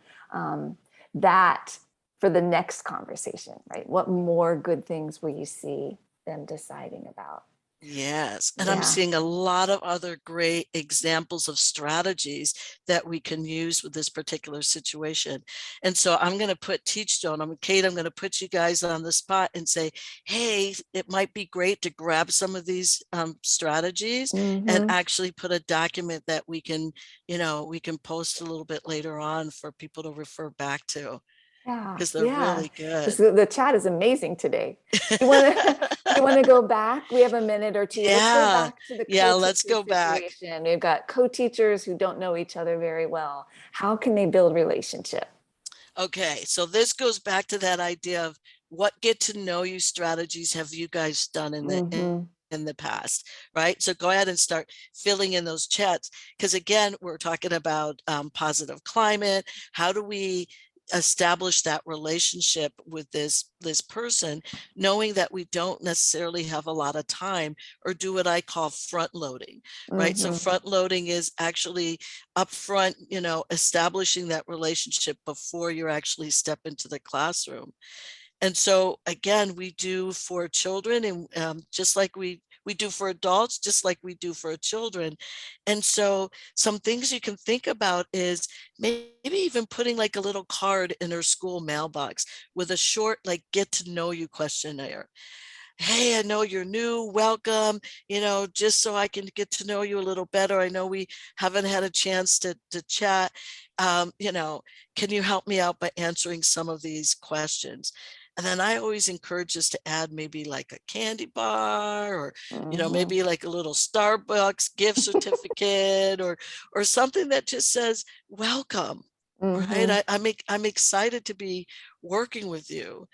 that for the next conversation, right? What more good things will you see them deciding about? Yes. And I'm seeing a lot of other great examples of strategies that we can use with this particular situation. And so I'm going to put Kate, I'm going to put you guys on the spot and say, hey, it might be great to grab some of these strategies and actually put a document that we can post a little bit later on for people to refer back to. Because they're really good. The chat is amazing today. You want to go back? We have a minute or two. Let's go back to the let's go back. We've got co-teachers who don't know each other very well. How can they build relationship? Okay, so this goes back to that idea of what get to know you strategies have you guys done in the past, right? So go ahead and start filling in those chats, because again, we're talking about positive climate. How do we establish that relationship with this person, knowing that we don't necessarily have a lot of time, or do what I call front loading, right? So front loading is actually upfront, establishing that relationship before you actually step into the classroom. And so again, we do for children, and just like we do for adults, just like we do for children. And so some things you can think about is maybe even putting like a little card in her school mailbox with a short, like, get to know you questionnaire. Hey, I know you're new, welcome, just so I can get to know you a little better. I know we haven't had a chance to chat. Can you help me out by answering some of these questions? And then I always encourage us to add maybe like a candy bar, or, maybe like a little Starbucks gift certificate, or something that just says, welcome, right? I'm excited to be working with you.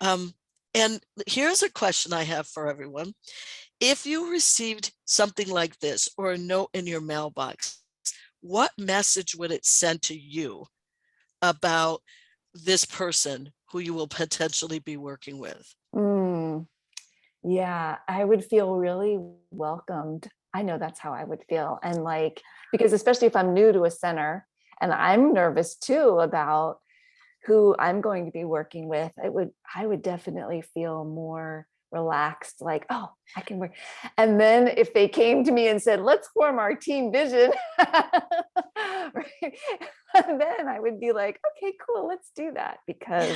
And here's a question I have for everyone. If you received something like this or a note in your mailbox, what message would it send to you about this person who you will potentially be working with? Yeah, I would feel really welcomed. I know that's how I would feel. And like, because especially if I'm new to a center and I'm nervous too about who I'm going to be working with, I would definitely feel more relaxed, like, oh, I can work. And then if they came to me and said, let's form our team vision, right? Then I would be like, okay, cool, let's do that. Because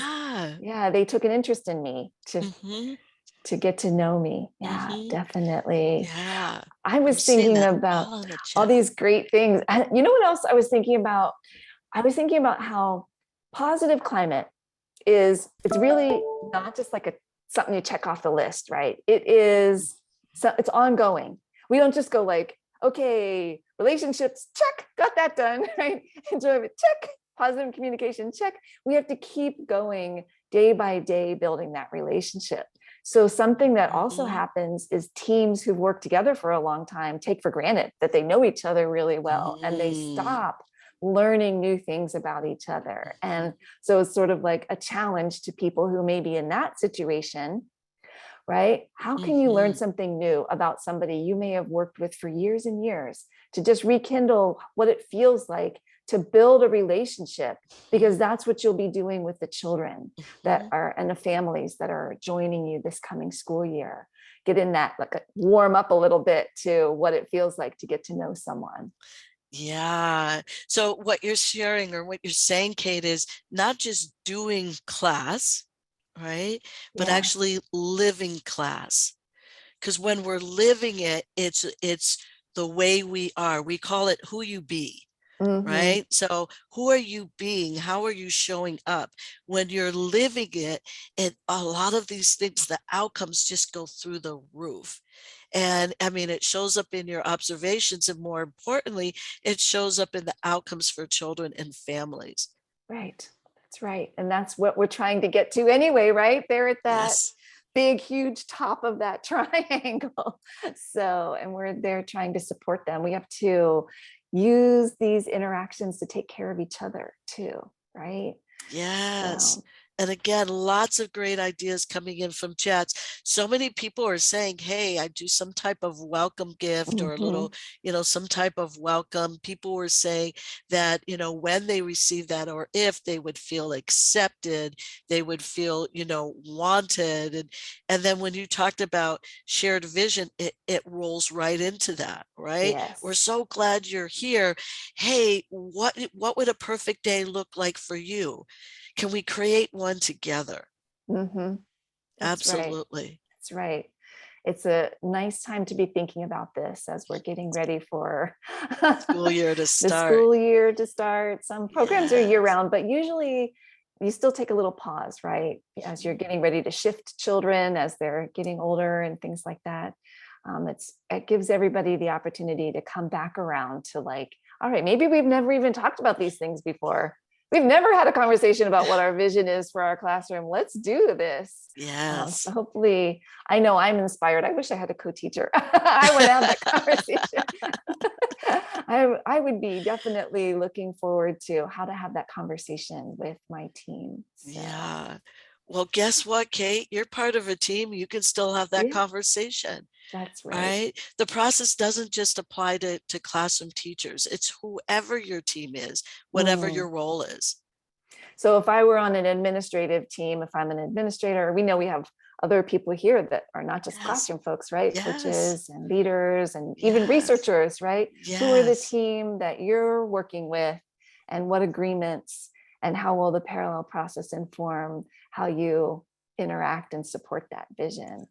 yeah, they took an interest in me to get to know me. Yeah, definitely. Yeah. I was thinking about all these great things. You know what else I was thinking about? I was thinking about how positive climate it's really not just like something you check off the list, right? It's ongoing. We don't just go like, okay, relationships, check, got that done, right? Enjoyment, check, positive communication, check. We have to keep going day by day, building that relationship. So something that also happens is teams who've worked together for a long time take for granted that they know each other really well, and they stop learning new things about each other. And so it's sort of like a challenge to people who may be in that situation, right? How can you learn something new about somebody you may have worked with for years and years, to just rekindle what it feels like to build a relationship? Because that's what you'll be doing with the children that are, and the families that are joining you this coming school year. Get in that, like, warm up a little bit to what it feels like to get to know someone. Yeah. So what you're sharing or what you're saying, Kate, is not just doing class, right? But actually living class. Because when we're living it, it's the way we are. We call it who you be. Right? So who are you being? How are you showing up? When you're living it, and a lot of these things, the outcomes just go through the roof. And I mean, it shows up in your observations, and more importantly, it shows up in the outcomes for children and families. Right. That's right. And that's what we're trying to get to anyway, right? They're at that big, huge top of that triangle. So, and we're there trying to support them. We have to use these interactions to take care of each other too, right? Yes. So. And again, lots of great ideas coming in from chats. So many people are saying, hey, I do some type of welcome gift or a little, some type of welcome. People were saying that, when they receive that, or if they would feel accepted, they would feel, wanted. And then when you talked about shared vision, it rolls right into that, right? Yes. We're so glad you're here. Hey, what would a perfect day look like for you? Can we create one together? Absolutely. Right. That's right. It's a nice time to be thinking about this as we're getting ready for school year to start. The school year to start. Some programs are year round, but usually you still take a little pause, right? As you're getting ready to shift children as they're getting older and things like that. It gives everybody the opportunity to come back around to like, all right, maybe we've never even talked about these things before. We've never had a conversation about what our vision is for our classroom. Let's do this. Yes. So hopefully, I know I'm inspired. I wish I had a co-teacher. I would have that conversation. I would be definitely looking forward to how to have that conversation with my team. So. Yeah. Well, guess what, Kate? You're part of a team. You can still have that conversation. That's right. Right. The process doesn't just apply to classroom teachers. It's whoever your team is, whatever your role is. So if I were on an administrative team, if I'm an administrator, we know we have other people here that are not just classroom folks, right? Coaches and leaders and even researchers, right? Who are the team that you're working with, and what agreements, and how will the parallel process inform how you interact and support that vision?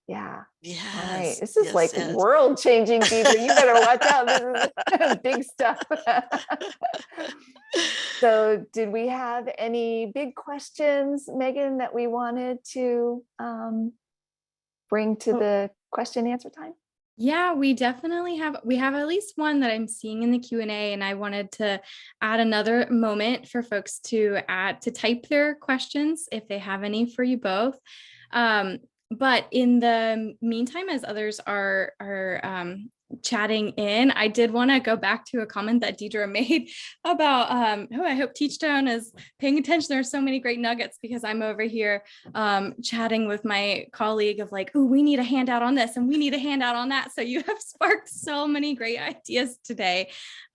Yeah. Yes. All right. This is world changing, Deidre. You better watch out. This is big stuff. So did we have any big questions, Megan, that we wanted to bring to the question answer time? Yeah, we definitely have. We have at least one that I'm seeing in the Q&A, and I wanted to add another moment for folks to type their questions if they have any for you both. But in the meantime, as others are chatting in, I did want to go back to a comment that Deidre made about, I hope Teachstone is paying attention. There's so many great nuggets, because I'm over here chatting with my colleague of like, oh, we need a handout on this and we need a handout on that. So you have sparked so many great ideas today.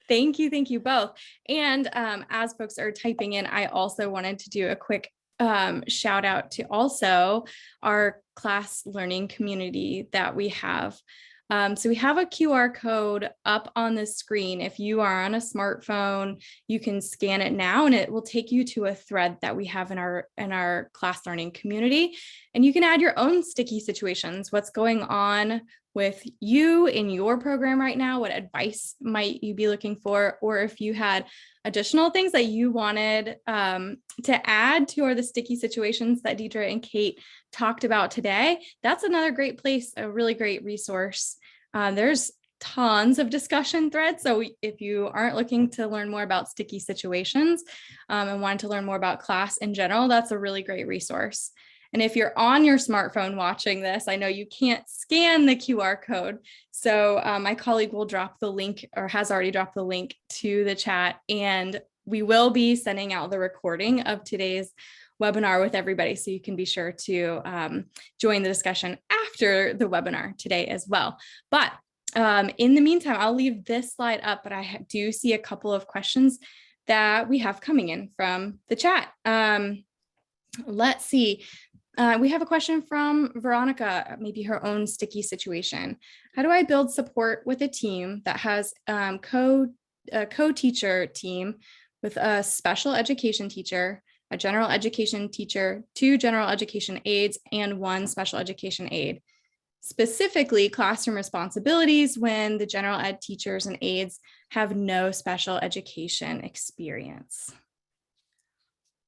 Thank you both. And as folks are typing in, I also wanted to do a quick shout out to also our class learning community that we have. So we have a QR code up on the screen. If you are on a smartphone, you can scan it now and it will take you to a thread that we have in our class learning community. And you can add your own sticky situations. What's going on with you in your program right now? What advice might you be looking for? Or if you had additional things that you wanted to add to the sticky situations that Deidre and Kate talked about today, that's another great place, a really great resource. There's tons of discussion threads. So if you aren't looking to learn more about sticky situations and want to learn more about class in general, that's a really great resource. And if you're on your smartphone watching this, I know you can't scan the QR code. So my colleague will drop the link, or has already dropped the link to the chat. And we will be sending out the recording of today's webinar with everybody. So you can be sure to join the discussion after the webinar today as well. But in the meantime, I'll leave this slide up, but I do see a couple of questions that we have coming in from the chat. Let's see. We have a question from Veronica, maybe her own sticky situation. How do I build support with a team that has a co-teacher team with a special education teacher, a general education teacher, 2 general education aides, and 1 special education aide? Specifically, classroom responsibilities when the general ed teachers and aides have no special education experience.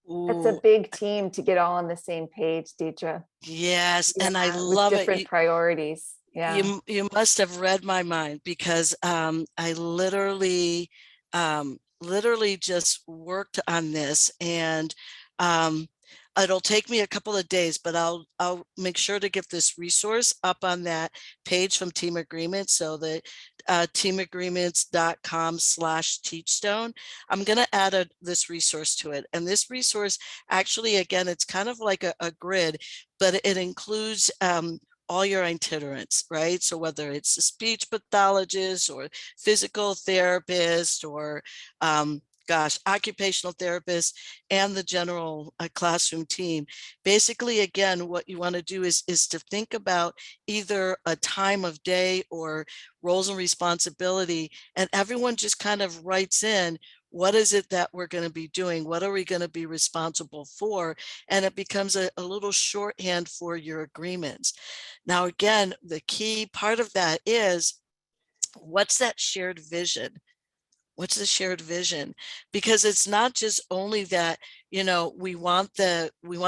It's a big team to get all on the same page, Deidre. Yes, Yeah, and I love different priorities. Yeah, you must have read my mind, because I literally just worked on this, and it'll take me a couple of days, but I'll make sure to get this resource up on that page from Team Agreements. So the teamagreements.com/teachstone. I'm going to add this resource to it. And this resource, actually, again, it's kind of like a grid, but it includes all your itinerants, right? So whether it's a speech pathologist or physical therapist or occupational therapist and the general classroom team. Basically, again, what you want to do is to think about either a time of day or roles and responsibility, and everyone just kind of writes in, what is it that we're going to be doing? What are we going to be responsible for? And it becomes a little shorthand for your agreements. Now, again, the key part of that is, what's that shared vision? What's the shared vision? Because it's not just only that, we want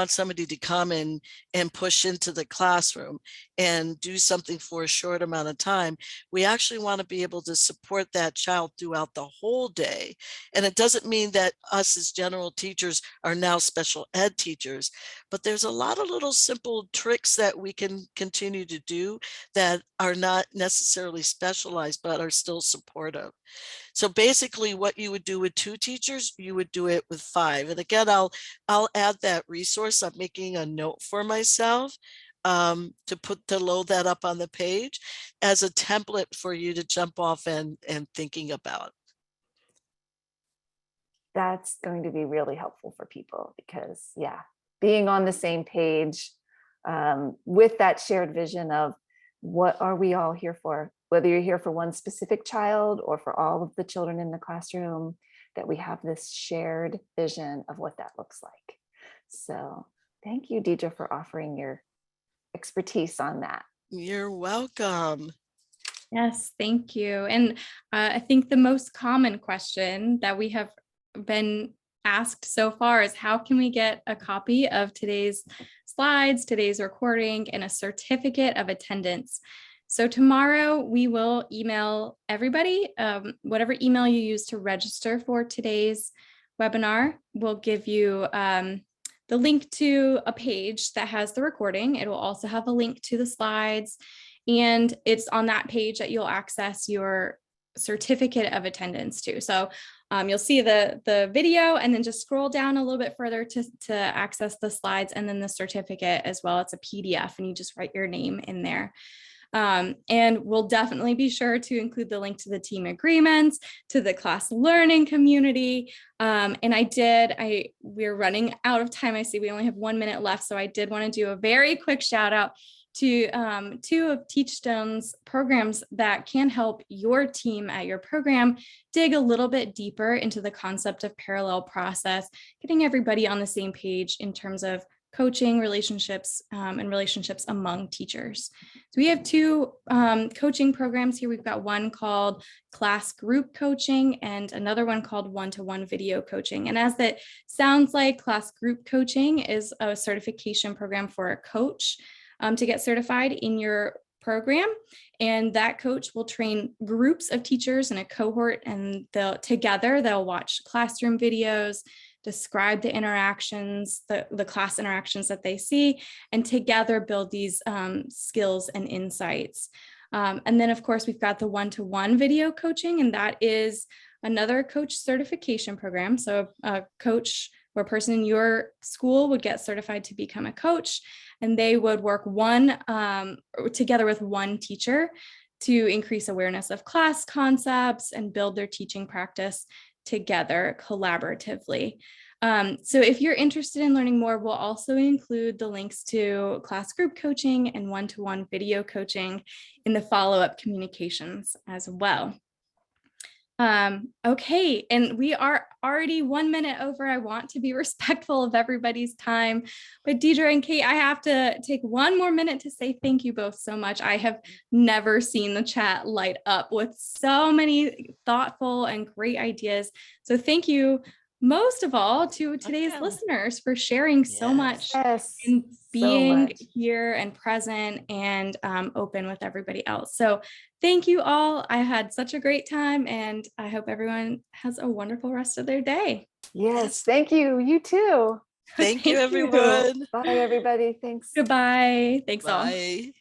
somebody to come in and push into the classroom and do something for a short amount of time. We actually want to be able to support that child throughout the whole day. And it doesn't mean that us as general teachers are now special ed teachers, but there's a lot of little simple tricks that we can continue to do that are not necessarily specialized, but are still supportive. So basically what you would do with 2 teachers, you would do it with 5. And again, I'll add that resource. I'm making a note for myself to load that up on the page as a template for you to jump off and thinking about. That's going to be really helpful for people, because being on the same page with that shared vision of what are we all here for, whether you're here for one specific child or for all of the children in the classroom, that we have this shared vision of what that looks like. So thank you, Deidre, for offering your expertise on that. You're welcome. Yes, thank you. And I think the most common question that we have been asked so far is, how can we get a copy of today's slides, today's recording, and a certificate of attendance? So tomorrow we will email everybody, whatever email you use to register for today's webinar. We'll give you the link to a page that has the recording. It will also have a link to the slides, and it's on that page that you'll access your certificate of attendance too. So you'll see the video, and then just scroll down a little bit further to access the slides, and then the certificate as well. It's a PDF, and you just write your name in there. And we'll definitely be sure to include the link to the team agreements, to the class learning community. And we're running out of time. I see we only have 1 minute left. So I did want to do a very quick shout out to two of Teachstone's programs that can help your team at your program dig a little bit deeper into the concept of parallel process, getting everybody on the same page in terms of coaching relationships and relationships among teachers. So we have two coaching programs here. We've got one called class group coaching and another one called one-to-one video coaching. And as that sounds like, class group coaching is a certification program for a coach to get certified in your program. And that coach will train groups of teachers in a cohort, and they'll watch classroom videos, describe the interactions, the class interactions that they see, and together build these skills and insights. And then of course, we've got the one-to-one video coaching, and that is another coach certification program. So a coach or a person in your school would get certified to become a coach, and they would work together with one teacher to increase awareness of class concepts and build their teaching practice together collaboratively. So if you're interested in learning more, we'll also include the links to class group coaching and one-to-one video coaching in the follow-up communications as well. Okay, and we are already 1 minute over. I want to be respectful of everybody's time, but Deidre and Kate, I have to take 1 more minute to say thank you both so much. I have never seen the chat light up with so many thoughtful and great ideas. So thank you most of all to today's listeners for sharing so much and being here and present and open with everybody else. So thank you all. I had such a great time, and I hope everyone has a wonderful rest of their day. Yes, thank you. You too. Thank you, everyone. Bye, everybody. Thanks. Goodbye. Thanks all. Bye.